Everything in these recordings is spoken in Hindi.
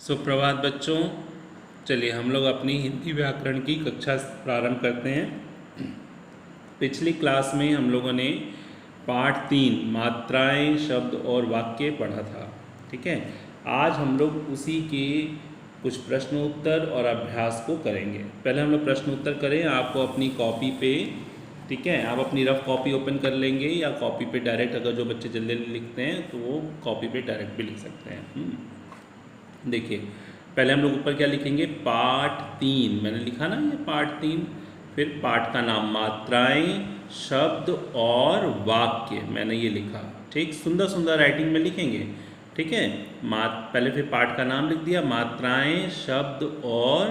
सुप्रभात बच्चों। चलिए हम लोग अपनी हिंदी व्याकरण की कक्षा प्रारंभ करते हैं। पिछली क्लास में हम लोगों ने पाठ 3 मात्राएं, शब्द और वाक्य पढ़ा था। ठीक है, आज हम लोग उसी के कुछ प्रश्न उत्तर और अभ्यास को करेंगे। पहले हम लोग प्रश्न उत्तर करें। आपको अपनी कॉपी पे, ठीक है, आप अपनी रफ कॉपी ओपन कर लेंगे या कॉपी पे डायरेक्ट, अगर जो बच्चे जल्दी लिखते हैं तो वो कॉपी पे डायरेक्ट भी लिख सकते हैं। देखिए, पहले हम लोग ऊपर क्या लिखेंगे, पाठ 3 मैंने लिखा ना, ये पाठ 3। फिर पाठ का नाम मात्राएं, शब्द और वाक्य, मैंने ये लिखा। ठीक, सुंदर सुंदर राइटिंग में लिखेंगे। ठीक है, पहले फिर पाठ का नाम लिख दिया, मात्राएं, शब्द और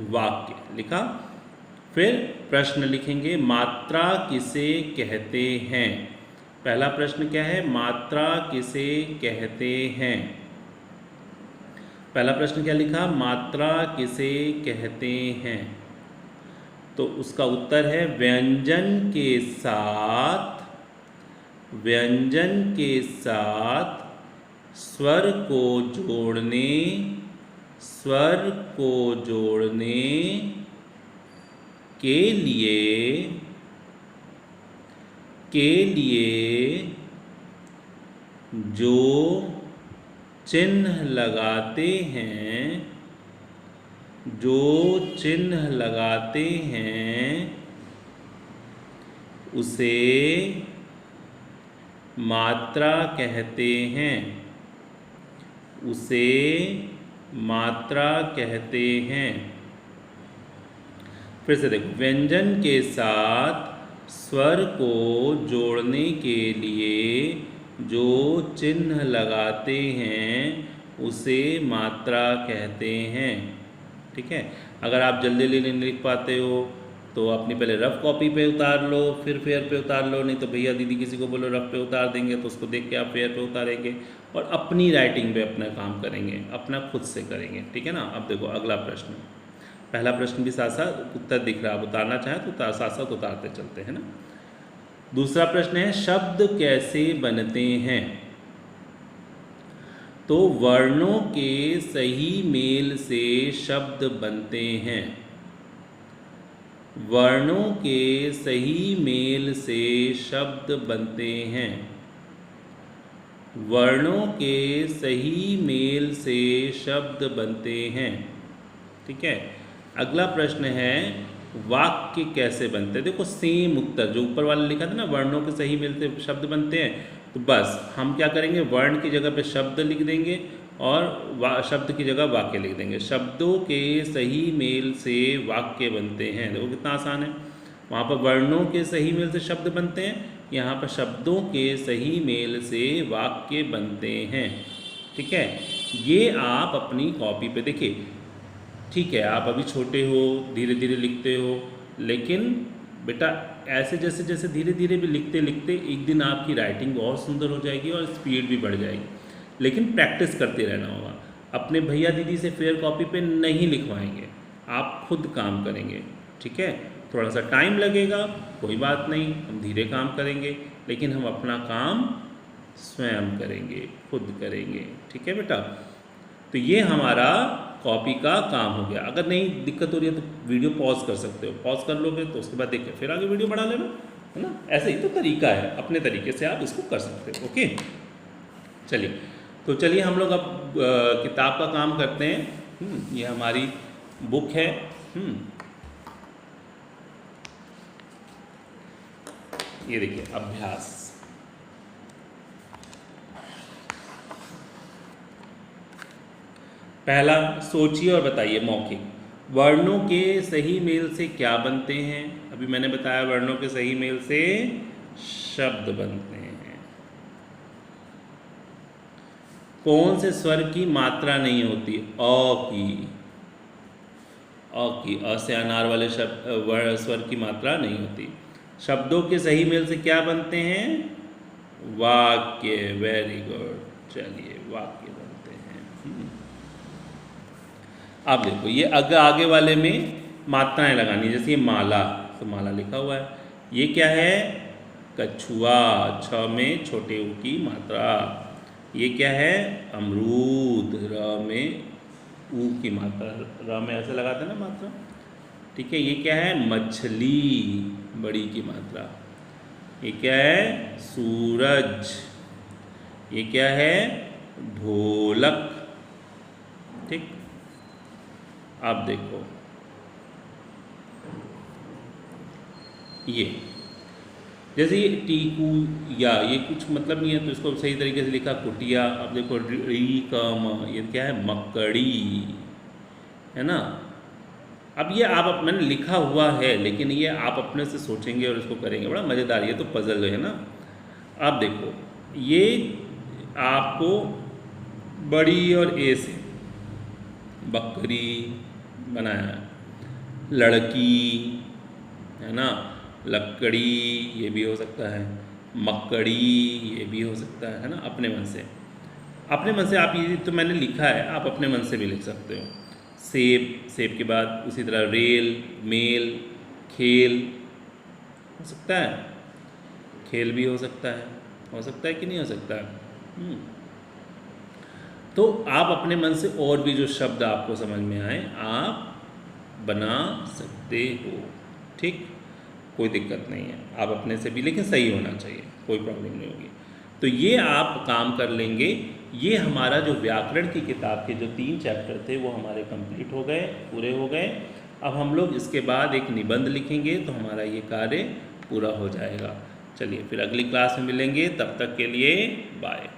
वाक्य लिखा। फिर प्रश्न लिखेंगे, मात्रा किसे कहते हैं। पहला प्रश्न क्या है, मात्रा किसे कहते हैं। पहला प्रश्न क्या लिखा, मात्रा किसे कहते हैं। तो उसका उत्तर है व्यंजन के साथ स्वर को जोड़ने के लिए जो चिन्ह लगाते हैं उसे मात्रा कहते हैं। फिर से देखो, व्यंजन के साथ स्वर को जोड़ने के लिए जो चिन्ह लगाते हैं उसे मात्रा कहते हैं। ठीक है, अगर आप जल्दी नहीं लिख पाते हो तो अपनी पहले रफ कॉपी पे उतार लो, फिर फेयर पे उतार लो, नहीं तो भैया दीदी किसी को बोलो रफ पे उतार देंगे तो उसको देख के आप फेयर पे उतारेंगे और अपनी राइटिंग पे अपना काम करेंगे, अपना खुद से करेंगे। ठीक है ना। अब देखो अगला प्रश्न, पहला प्रश्न भी साथ साथ उत्तर दिख रहा है, आप उतारना चाहें तो साथ साथ उतारते चलते हैं ना। दूसरा प्रश्न है, शब्द कैसे बनते हैं। तो वर्णों के सही मेल से शब्द बनते हैं। वर्णों के सही मेल से शब्द बनते हैं। वर्णों के सही मेल से शब्द बनते हैं। ठीक है, अगला प्रश्न है, वाक्य कैसे बनते हैं। देखो सेम उत्तर जो ऊपर वाला लिखा था ना, वर्णों के सही मेल से शब्द बनते हैं, तो बस हम क्या करेंगे, वर्ण की जगह पे शब्द लिख देंगे और शब्द की जगह वाक्य लिख देंगे। शब्दों के सही मेल से वाक्य बनते हैं। देखो कितना आसान है। वहाँ पर वर्णों के सही मेल से शब्द बनते हैं, यहाँ पर शब्दों के सही मेल से वाक्य बनते हैं। ठीक है, ये आप अपनी कॉपी पे देखिए। ठीक है, आप अभी छोटे हो, धीरे धीरे लिखते हो, लेकिन बेटा ऐसे जैसे जैसे धीरे धीरे भी लिखते लिखते एक दिन आपकी राइटिंग बहुत सुंदर हो जाएगी और स्पीड भी बढ़ जाएगी। लेकिन प्रैक्टिस करते रहना होगा। अपने भैया दीदी से फेयर कॉपी पे नहीं लिखवाएंगे, आप खुद काम करेंगे। ठीक है, थोड़ा सा टाइम लगेगा, कोई बात नहीं, हम धीरे काम करेंगे, लेकिन हम अपना काम स्वयं करेंगे, खुद करेंगे। ठीक है बेटा, तो ये हमारा कॉपी का काम हो गया। अगर नहीं दिक्कत हो रही है तो वीडियो पॉज कर सकते हो, पॉज कर लोगे तो उसके बाद देख के फिर आगे वीडियो बढ़ा लेना, है ना। ऐसे ही तो तरीका है, अपने तरीके से आप इसको कर सकते हो। ओके, चलिए तो चलिए हम लोग अब किताब का काम करते हैं। ये हमारी बुक है। ये देखिए अभ्यास। पहला, सोचिए और बताइए मौखिक, वर्णों के सही मेल से क्या बनते हैं। अभी मैंने बताया वर्णों के सही मेल से शब्द बनते हैं। कौन से स्वर की मात्रा नहीं होती, अ से अनार वाले स्वर की मात्रा नहीं होती। शब्दों के सही मेल से क्या बनते हैं, वाक्य। वेरी गुड, चलिए वाक्य बनते हैं। अब देखो ये आगे वाले में मात्राएं लगानी, जैसे ये माला, तो माला लिखा हुआ है। ये क्या है, कछुआ, छ में छोटे ऊ की मात्रा। ये क्या है, अमरूद, र में ऊ की मात्रा, र में ऐसे लगाते हैं ना मात्रा, ठीक है। ये क्या है, मछली, बड़ी की मात्रा। ये क्या है, सूरज। ये क्या है, ढोलक, ठीक। अब देखो ये जैसे ये टीकू या, ये कुछ मतलब नहीं है तो इसको सही तरीके से लिखा कुटिया। अब देखो री का म, ये क्या है, मकड़ी, है ना। अब ये आप मैंने लिखा हुआ है, लेकिन ये आप अपने से सोचेंगे और इसको करेंगे, बड़ा मज़ेदार, ये तो पजल है ना। अब देखो ये आपको बड़ी और ए से बकरी बनाया, लड़की, है ना, लकड़ी, ये भी हो सकता है, मकड़ी, ये भी हो सकता है ना। अपने मन से, अपने मन से आप, ये तो मैंने लिखा है, आप अपने मन से भी लिख सकते हो। सेब, सेब के बाद उसी तरह रेल, मेल, खेल हो सकता है, खेल भी हो सकता है कि नहीं हो सकता है। तो आप अपने मन से और भी जो शब्द आपको समझ में आए आप बना सकते हो, ठीक, कोई दिक्कत नहीं है। आप अपने से भी, लेकिन सही होना चाहिए, कोई प्रॉब्लम नहीं होगी। तो ये आप काम कर लेंगे। ये हमारा जो व्याकरण की किताब के जो 3 चैप्टर थे वो हमारे कंप्लीट हो गए, पूरे हो गए। अब हम लोग इसके बाद एक निबंध लिखेंगे तो हमारा ये कार्य पूरा हो जाएगा। चलिए फिर अगली क्लास में मिलेंगे, तब तक के लिए बाय।